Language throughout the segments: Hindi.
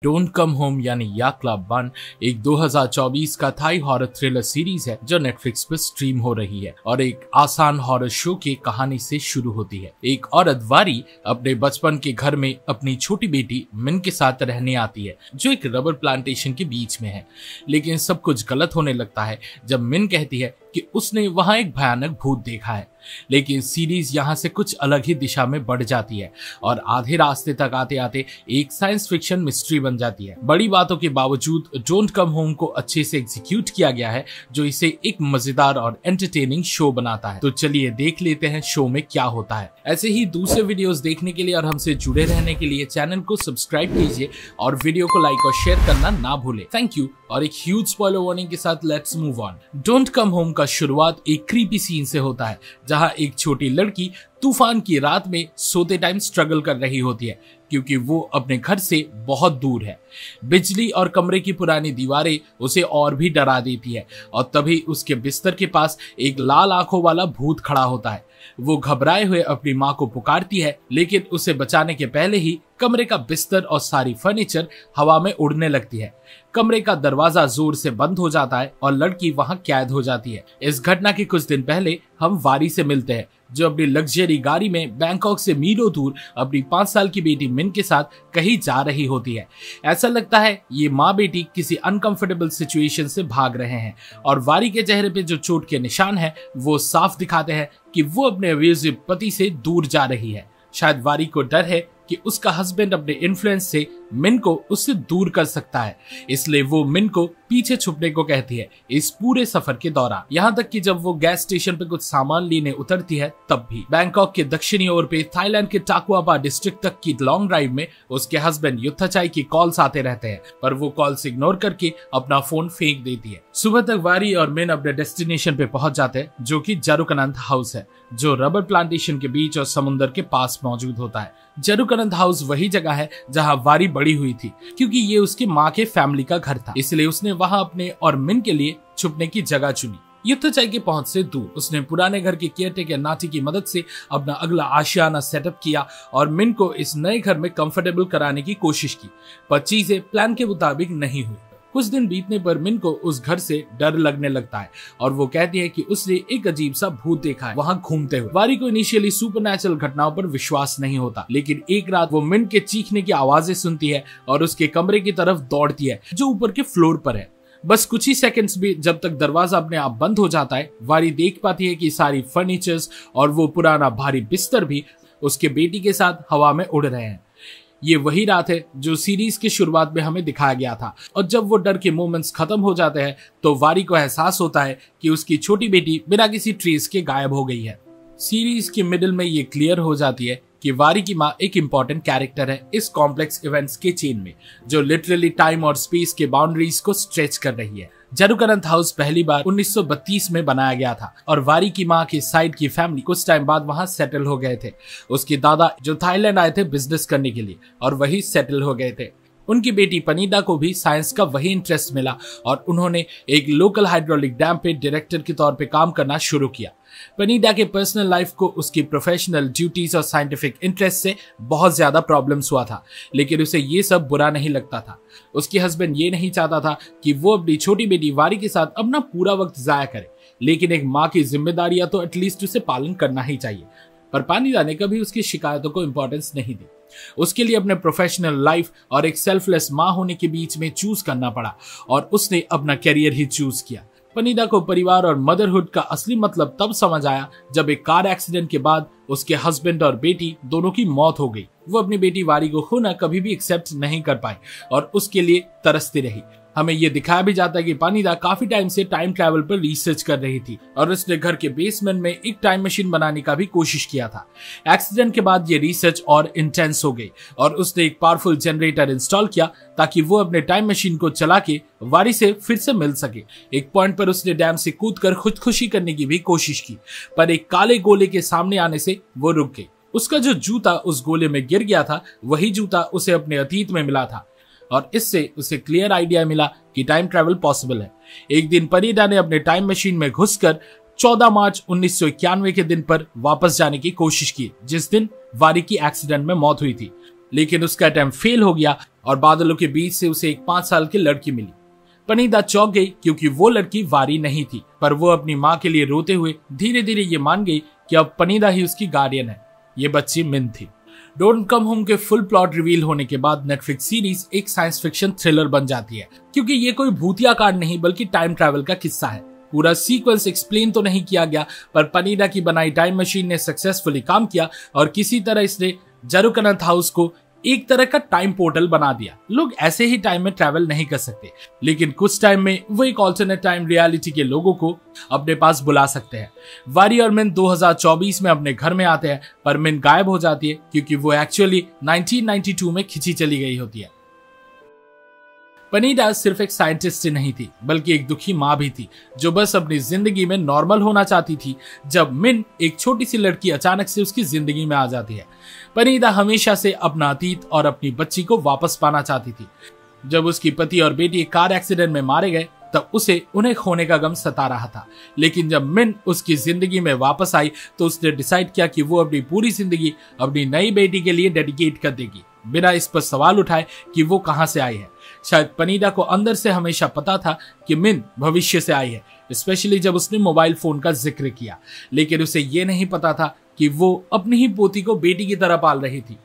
डोंट कम होम यानी या क्लब 1 एक 2024 का थाई हॉरर थ्रिलर सीरीज है जो नेटफ्लिक्स पर स्ट्रीम हो रही है और एक आसान हॉरर शो की कहानी से शुरू होती है। एक औरत वारी अपने बचपन के घर में अपनी छोटी बेटी मिन के साथ रहने आती है जो एक रबर प्लांटेशन के बीच में है। लेकिन सब कुछ गलत होने लगता है जब मिन कहती है कि उसने वहां एक भयानक भूत देखा है। लेकिन सीरीज यहां से कुछ अलग ही दिशा में बढ़ जाती है और आधे रास्ते तक आते आते एक साइंस फिक्शन मिस्ट्री बन जाती है। बड़ी बातों के बावजूद डोंट कम होम को अच्छे से एग्जीक्यूट किया गया है जो इसे एक मजेदार और एंटरटेनिंग शो बनाता है। तो चलिए देख लेते हैं शो में क्या होता है। ऐसे ही दूसरे वीडियोस देखने के लिए और हमसे जुड़े रहने के लिए चैनल को सब्सक्राइब कीजिए और वीडियो को लाइक और शेयर करना ना भूले। Thank you. और एक ह्यूज स्पॉइलर वार्निंग के साथ let's move on. Don't come home का शुरुआत एक क्रीपी सीन से होता है जहां एक छोटी लड़की तूफान की रात में सोते टाइम स्ट्रगल कर रही होती है क्योंकि वो अपने घर से बहुत दूर है। बिजली और कमरे की पुरानी दीवारें उसे और भी डरा देती है और तभी उसके बिस्तर के पास एक लाल आंखों वाला भूत खड़ा होता है। वो घबराए हुए अपनी माँ को पुकारती है लेकिन उसे बचाने के पहले ही कमरे का बिस्तर और सारी फर्नीचर हवा में उड़ने लगती है। कमरे का दरवाजा जोर से बंद हो जाता है और लड़की वहां कैद हो जाती है। इस घटना के कुछ दिन पहले हम वारी से मिलते हैं जो अपनी लग्जरी गाड़ी में बैंकॉक से मीलों दूर अपनी 5 साल की बेटी मिन के साथ कहीं जा रही होती है। ऐसा लगता है ये माँ बेटी किसी अनकंफर्टेबल सिचुएशन से भाग रहे हैं और वारी के चेहरे पे जो चोट के निशान है वो साफ दिखाते हैं कि वो अपने अब्यूसिव पति से दूर जा रही है। शायद वारी को डर है कि उसका हस्बैंड अपने इन्फ्लुएंस से मिन को उससे दूर कर सकता है, इसलिए वो मिन को पीछे छुपने को कहती है इस पूरे सफर के दौरान। यहाँ तक कि जब वो गैस स्टेशन पे कुछ सामान लेने उतरती है तब भी। बैंकॉक के दक्षिणी ओर पे थाईलैंड के टाकुआपा डिस्ट्रिक्ट तक की लॉन्ग ड्राइव में उसके हस्बैंड युत्थाचाई की कॉल्स आते रहते हैं पर वो कॉल्स इग्नोर करके अपना फोन फेंक देती है। सुबह तक वारी और मिन अपने डेस्टिनेशन पे पहुंच जाते हैं जो कि जरुकनंत हाउस है जो रबर प्लांटेशन के बीच और समुद्र के पास मौजूद होता है। जरुकनंत हाउस वही जगह है जहां वारी बड़ी हुई थी क्योंकि ये उसकी माँ के फैमिली का घर था, इसलिए उसने वहां अपने और मिन के लिए छुपने की जगह चुनी। युत्थाचाई की पहुंच से दूर उसने पुराने घर के केयरटेकर नाटी की मदद से अपना अगला आशियाना सेटअप किया और मिन को इस नए घर में कंफर्टेबल कराने की कोशिश की पर चीजें प्लान के मुताबिक नहीं हुई। कुछ दिन बीतने पर मिन को उस घर से डर लगने लगता है और वो कहती है कि उसने एक अजीब सा भूत देखा है वहां घूमते हुए। वारी को इनिशियली सुपरनैचुरल घटनाओं पर विश्वास नहीं होता लेकिन एक रात वो मिन के चीखने की आवाजें सुनती है और उसके कमरे की तरफ दौड़ती है जो ऊपर के फ्लोर पर है। बस कुछ ही सेकंड्स भी जब तक दरवाजा अपने आप बंद हो जाता है वारी देख पाती है कि सारी फर्नीचर्स और वो पुराना भारी बिस्तर भी उसके बेटी के साथ हवा में उड़ रहे हैं। ये वही रात है जो सीरीज की शुरुआत में हमें दिखाया गया था और जब वो डर के मोमेंट्स खत्म हो जाते हैं तो वारी को एहसास होता है कि उसकी छोटी बेटी बिना किसी ट्रेस के गायब हो गई है। सीरीज के मिडिल में ये क्लियर हो जाती है कि वारी की माँ एक इम्पॉर्टेंट कैरेक्टर है इस कॉम्प्लेक्स इवेंट्स के चेन में जो लिटरली टाइम और स्पेस के बाउंड्रीज को स्ट्रेच कर रही है। जरुकनंत हाउस पहली बार 1932 में बनाया गया था और वारी की माँ के साइड की फैमिली कुछ टाइम बाद वहां सेटल हो गए थे। उसके दादा जो थाईलैंड आए थे बिजनेस करने के लिए और वही सेटल हो गए थे। उनकी बेटी पनीदा को भी साइंस का वही इंटरेस्ट मिला और उन्होंने एक लोकल हाइड्रोलिक डैम पे डायरेक्टर के तौर पे काम करना शुरू किया। पनीदा के पर्सनल लाइफ को उसकी प्रोफेशनल ड्यूटीज और साइंटिफिक इंटरेस्ट से बहुत ज्यादा प्रॉब्लम्स हुआ था लेकिन उसे ये सब बुरा नहीं लगता था। उसके हस्बैंड ये नहीं चाहता था कि वो अपनी छोटी बेटी वारी के साथ अपना पूरा वक्त जाया करे लेकिन एक माँ की जिम्मेदारियां तो एटलीस्ट उसे पालन करना ही चाहिए। पर पनीदा ने कभी उसकी शिकायतों को इंपॉर्टेंस नहीं दी। उसके लिए अपने प्रोफेशनल लाइफ और एक सेल्फलेस माँ होने के बीच में चूज करना पड़ा और उसने अपना करियर ही चूज किया। पनीदा को परिवार और मदरहुड का असली मतलब तब समझ आया जब एक कार एक्सीडेंट के बाद उसके हस्बैंड और बेटी दोनों की मौत हो गई। वो अपनी बेटी वारी को खोना कभी भी एक्सेप्ट नहीं कर पाई और उसके लिए तरसती रही। हमें ये दिखाया भी जाता है कि पनीदा काफी टाइम से टाइम ट्रैवल पर रिसर्च कर रही थी और उसने घर के बेसमेंट में एक टाइम मशीन बनाने का भी कोशिश किया था। एक्सीडेंट के बाद ये रिसर्च और इंटेंस हो गई और उसने एक पावरफुल जनरेटर इंस्टॉल किया ताकि वो अपने टाइम मशीन को चला के वारी से फिर से मिल सके। एक पॉइंट पर उसने डैम से कूदकर खुदकुशी करने की भी कोशिश की पर एक काले गोले के सामने आने से वो रुक गई। उसका जो जूता उस गोले में गिर गया था वही जूता उसे अपने अतीत में मिला था और इससे उसे क्लियर आइडिया मिला कि टाइम ट्रैवल पॉसिबल है। एक दिन पनीदा ने अपने टाइम मशीन में घुसकर 14 मार्च 1991 के दिन पर वापस जाने की कोशिश की जिस दिन वारी की एक्सीडेंट में मौत हुई थी। लेकिन उसका अटेम्प्ट फेल हो गया और बादलों के बीच से उसे एक 5 साल की लड़की मिली। पनीदा चौंक गई क्योंकि वो लड़की वारी नहीं थी, पर वो अपनी माँ के लिए रोते हुए धीरे धीरे ये मान गई कि अब पनीदा ही उसकी गार्डियन है। ये बच्ची मिन थी। डोंट कम होम के फुल प्लॉट रिवील होने के बाद नेटफ्लिक्स सीरीज एक साइंस फिक्शन थ्रिलर बन जाती है, क्योंकि ये कोई भूतिया कांड नहीं बल्कि टाइम ट्रैवल का किस्सा है। पूरा सीक्वेंस एक्सप्लेन तो नहीं किया गया, पर पनीदा की बनाई टाइम मशीन ने सक्सेसफुली काम किया और किसी तरह इसने जरुकनाथ हाउस को एक तरह का टाइम पोर्टल बना दिया। लोग ऐसे ही टाइम में ट्रैवल नहीं कर सकते, लेकिन कुछ टाइम में वो एक ऑल्टरनेट टाइम रियलिटी के लोगों को अपने पास बुला सकते हैं। वारी और मिन 2024 में अपने घर में आते हैं, पर मिन गायब हो जाती है क्योंकि वो एक्चुअली 1992 में खिंची चली गई होती है। पनीदा सिर्फ एक साइंटिस्ट ही नहीं थी, बल्कि एक दुखी माँ भी थी, जो बस अपनी जिंदगी में नॉर्मल होना चाहती थी। जब मिन, एक छोटी सी लड़की, अचानक से उसकी जिंदगी में आ जाती है। पनीदा हमेशा से अपना अतीत और अपनी बच्ची को वापस पाना चाहती थी। जब उसकी पति और बेटी एक कार एक्सीडेंट में मारे गए, तब उसे उन्हें खोने का गम सता रहा था। लेकिन जब मिन उसकी जिंदगी में वापस आई, तो उसने डिसाइड किया कि वो अपनी पूरी जिंदगी अपनी नई बेटी के लिए डेडिकेट कर देगी, बिना इस पर सवाल उठाए कि वो कहां से आई है। शायद पनीदा को अंदर से हमेशा पता था कि मिन भविष्य से आई है, स्पेशली जब उसने मोबाइल फोन का जिक्र किया, लेकिन उसे ये नहीं पता था कि वो अपनी ही पोती को बेटी की तरह पाल रही थी।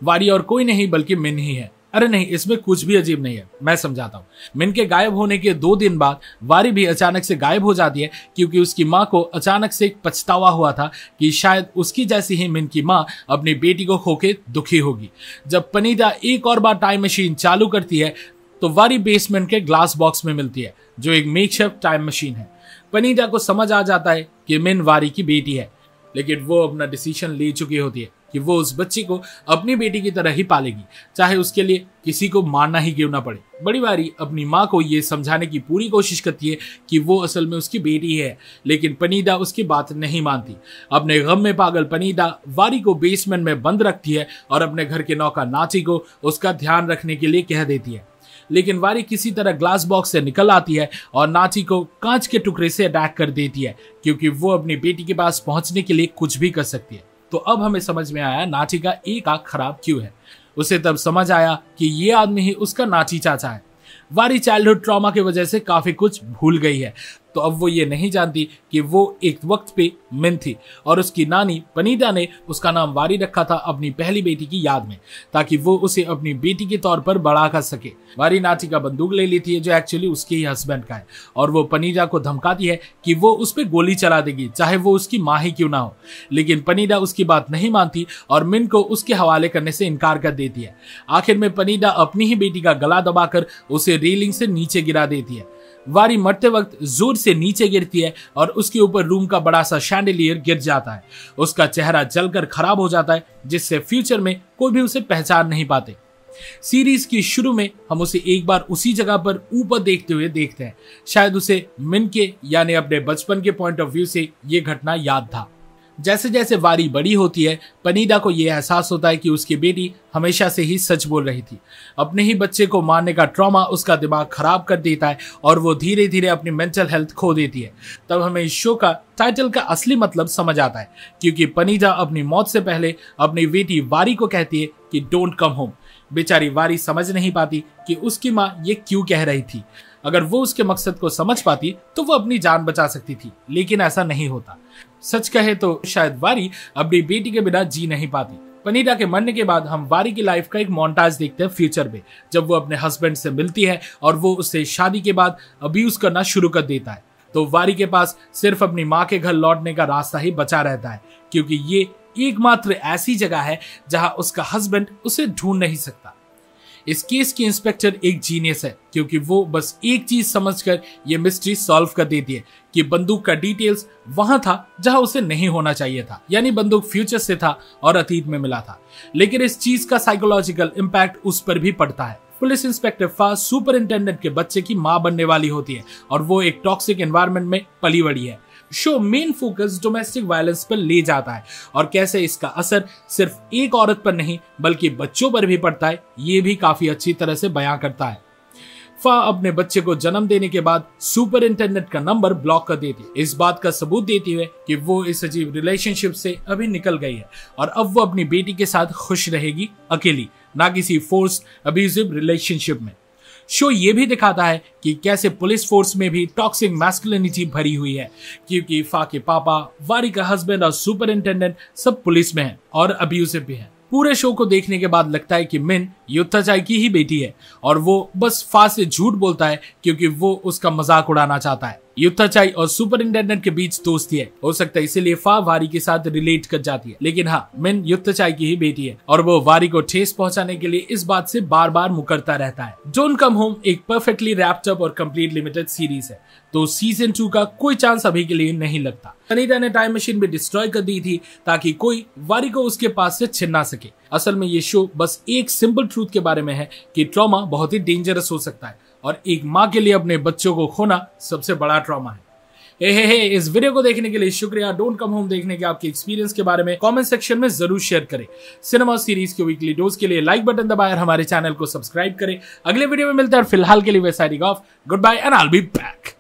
वारी और कोई नहीं बल्कि मिन ही है। अरे नहीं, इसमें कुछ भी अजीब नहीं है, मैं समझाता हूँ। मिन के गायब होने के 2 दिन बाद वारी भी अचानक से गायब हो जाती है, क्योंकि उसकी माँ को अचानक से एक पछतावा हुआ था कि शायद उसकी जैसी ही मिन की माँ अपनी बेटी को खोके दुखी होगी। जब पनीदा एक और बार टाइम मशीन चालू करती है, तो वारी बेसमेंट के ग्लास बॉक्स में मिलती है, जो एक मेकशिफ्ट टाइम मशीन है। पनीदा को समझ आ जाता है कि मिन वारी की बेटी है, लेकिन वो अपना डिसीजन ले चुकी होती है कि वो उस बच्ची को अपनी बेटी की तरह ही पालेगी, चाहे उसके लिए किसी को मारना ही क्यों ना पड़े। बड़ी वारी अपनी माँ को ये समझाने की पूरी कोशिश करती है कि वो असल में उसकी बेटी है, लेकिन पनीदा उसकी बात नहीं मानती। अपने गम में पागल पनीदा वारी को बेसमेंट में बंद रखती है और अपने घर के नौकर नाची को उसका ध्यान रखने के लिए कह देती है। लेकिन वारी किसी तरह ग्लास बॉक्स से निकल आती है और नाची को कांच के टुकड़े से अटैक कर देती है, क्योंकि वो अपनी बेटी के पास पहुंचने के लिए कुछ भी कर सकती है। तो अब हमें समझ में आया नाची का एक आंख खराब क्यों है। उसे तब समझ आया कि ये आदमी ही उसका नाची चाचा है। वारी चाइल्डहुड ट्रॉमा की वजह से काफी कुछ भूल गई है, तो अब वो ये नहीं जानती कि वो एक वक्त पे मिन थी और उसकी नानी पनीदा ने उसका नाम वारी रखा था अपनी पहली बेटी की याद में, ताकि वो उसे अपनी बेटी के तौर पर बड़ा कर सके। वारी नाची का बंदूक ले लेती है, जो एक्चुअली उसके ही हस्बैंड का है, और वो पनीदा को धमकाती है कि वो उस पर गोली चला देगी, चाहे वो उसकी माँ ही क्यों ना हो। लेकिन पनीदा उसकी बात नहीं मानती और मिन को उसके हवाले करने से इनकार कर देती है। आखिर में पनीदा अपनी ही बेटी का गला दबाकर उसे रेलिंग से नीचे गिरा देती है। वारी मरते वक्त जोर से नीचे गिरती है और उसके ऊपर रूम का बड़ा सा शैंडिलियर गिर जाता है। उसका चेहरा जलकर खराब हो जाता है, जिससे फ्यूचर में कोई भी उसे पहचान नहीं पाते। सीरीज की शुरू में हम उसे एक बार उसी जगह पर ऊपर देखते हुए देखते हैं। शायद उसे मिन के यानी अपने बचपन के पॉइंट ऑफ व्यू से ये घटना याद था। जैसे जैसे वारी बड़ी होती है, पनीदा को यह एहसास होता है कि उसकी बेटी हमेशा से ही सच बोल रही थी। अपने ही बच्चे को मारने का ट्रॉमा उसका दिमाग खराब कर देता है और वो धीरे धीरे अपनी मेंटल हेल्थ खो देती है। तब हमें इस शो का टाइटल का असली मतलब समझ आता है, क्योंकि पनीदा अपनी मौत से पहले अपनी बेटी वारी को कहती है कि डोंट कम होम। बेचारी वारी समझ नहीं पाती कि उसकी माँ ये क्यों कह रही थी। अगर वो उसके मकसद को समझ पाती तो वो अपनी जान बचा सकती थी, लेकिन ऐसा नहीं होता। सच कहे तो शायद वारी अपनी बेटी के बिना जी नहीं पाती। पनीदा के मरने के बाद हम वारी की लाइफ का एक मोन्टाज देखते हैं फ्यूचर में, जब वो अपने हस्बैंड से मिलती है और वो उससे शादी के बाद अब्यूज करना शुरू कर देता है। तो वारी के पास सिर्फ अपनी माँ के घर लौटने का रास्ता ही बचा रहता है, क्योंकि ये एकमात्र ऐसी जगह है जहां उसका हस्बैंड उसे ढूंढ नहीं सकता। इस केस की इंस्पेक्टर एक जीनियस है, क्योंकि वो बस एक चीज समझकर ये मिस्ट्री सॉल्व कर देती है कि बंदूक का डिटेल्स वहां था जहां उसे नहीं होना चाहिए था, यानी बंदूक फ्यूचर से था और अतीत में मिला था। लेकिन इस चीज का साइकोलॉजिकल इम्पैक्ट उस पर भी पड़ता है। पुलिस इंस्पेक्टर फा सुपरिंटेंडेंट के बच्चे की मां बनने वाली होती है और वो एक टॉक्सिक एनवायरनमेंट में पली बड़ी है। Show main focus domestic violence पर ले जाता है और कैसे इसका असर सिर्फ एक औरत पर नहीं बल्कि बच्चों पर भी पड़ता है, ये भी काफी अच्छी तरह से बयां करता है। फा अपने बच्चे को जन्म देने के बाद सुपरिंटेंडेंट का नंबर ब्लॉक कर देती है, इस बात का सबूत देते हुए कि वो इस अजीब रिलेशनशिप से अभी निकल गई है और अब वो अपनी बेटी के साथ खुश रहेगी अकेली। ना किसी फोर्स्ड अब्यूजिव रिलेशनशिप में। शो ये भी दिखाता है कि कैसे पुलिस फोर्स में भी टॉक्सिक मैस्कुलिनिटी भरी हुई है, क्योंकि फा के पापा, वारी का हस्बैंड और सुपरिंटेंडेंट सब पुलिस में हैं और अब्यूजिव भी हैं। पूरे शो को देखने के बाद लगता है कि मिन युत्ताचाई की ही बेटी है और वो बस फा से झूठ बोलता है क्योंकि वो उसका मजाक उड़ाना चाहता है। युत्ताचाई और सुपरिंटेंडेंट के बीच दोस्ती है, हो सकता है इसीलिए फा वारी के साथ रिलेट कर जाती है, लेकिन हाँ, मिन युत्ताचाई की ही बेटी है और वो वारी को ठेस पहुंचाने के लिए इस बात से बार बार मुकरता रहता है। डोंट कम होम एक परफेक्टली रैप्ड अप और कंप्लीट लिमिटेड सीरीज है, तो सीजन 2 का कोई चांस अभी के लिए नहीं लगता। अनीता ने टाइम मशीन भी डिस्ट्रॉय कर दी थी ताकि कोई वारी को उसके पास से छीन ना सके। असल में ये शो बस एक सिंपल ट्रूथ के बारे में है कि ट्रॉमा बहुत ही डेंजरस हो सकता है और एक माँ के लिए अपने बच्चों को खोना सबसे बड़ा ट्रॉमा है। हे इस वीडियो को देखने के लिए शुक्रिया। डोंट कम होम देखने के आपके एक्सपीरियंस के बारे में कमेंट सेक्शन में जरूर शेयर करें। सिनेमा सीरीज के वीकली डोज के लिए लाइक बटन दबाएं और हमारे चैनल को सब्सक्राइब करें। अगले वीडियो में मिलते हैं और फिलहाल के लिए we signing off. Goodbye and I will be back.